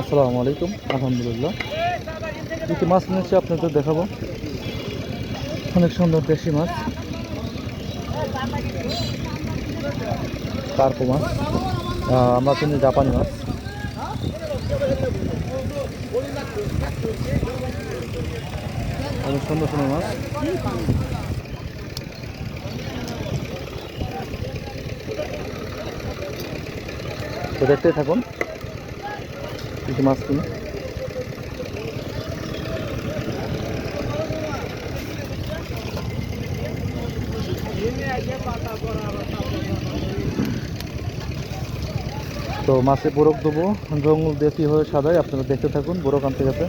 আসসালামু আলাইকুম। আলহামদুলিল্লাহ, কিছু মাছ নিয়েছি আপনাদের দেখাবো। অনেক সুন্দর দেশি মাছ, কার্পো মাছ। আমরা চিনি জাপানি মাছ। অনেক সুন্দর সুন্দর মাছ। তো দেখতেই থাকুন, কিছু মাছ কিনে। তো মাছে বরফ দেবো, জঙ্গল দিয়ে কীভাবে সাজায় আপনারা দেখতে থাকুন। বরফ আনতে গেছে।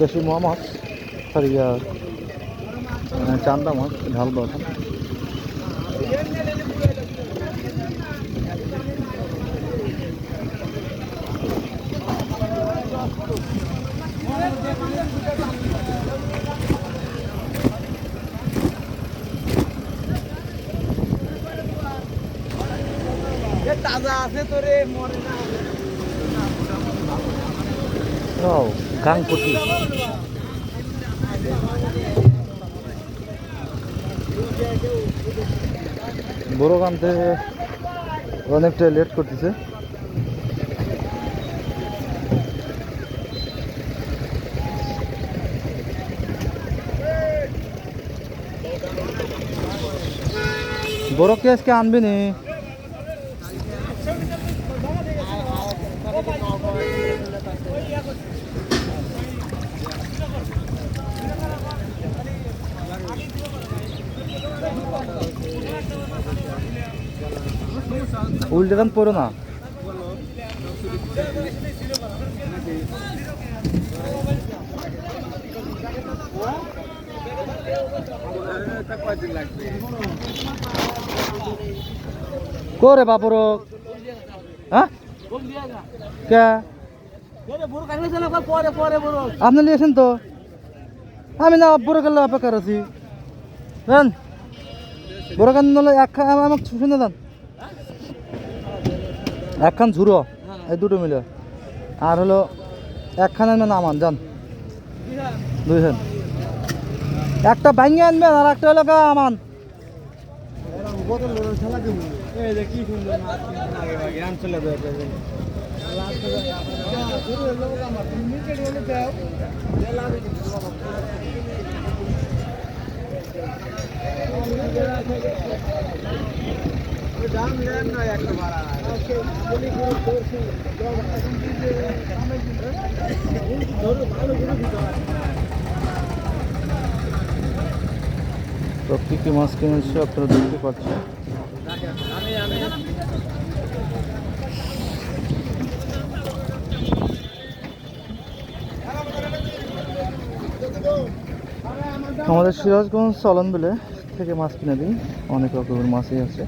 দেশি মোয়া মাছ, সরি চান্দা মাছ ঢালবো এখন। তাজা আছে তোরে মরে না। গাংপুটি বড় গানতে অনেকটা লেট করতেছে। বড় কে আজকে আনবে নি? উল্টে গান পড়ো না। করে বাপর হ্যাঁ কে আপনি নিয়েছেন তো? আমি না বড় গেলে অপেক্ষা আছি। দেন বড় গান নিলে একখান আমাকে শুনে দেন, একখান ঝুরো এই দুটো মিলে, আর হলো একখানের মানে আমান যান দুইখান। একটা ভাঙিয়ে আনবেন আর একটা হলো আমান। দাম নেন না একটা ভাড়া তো কী কী মাছ কিনেছি আপনারা দেখতে পাচ্ছেন। আমাদের সিরাজগঞ্জ চলন বিলে থেকে মাছ কিনে দিই, অনেক রকমের মাছই আছে।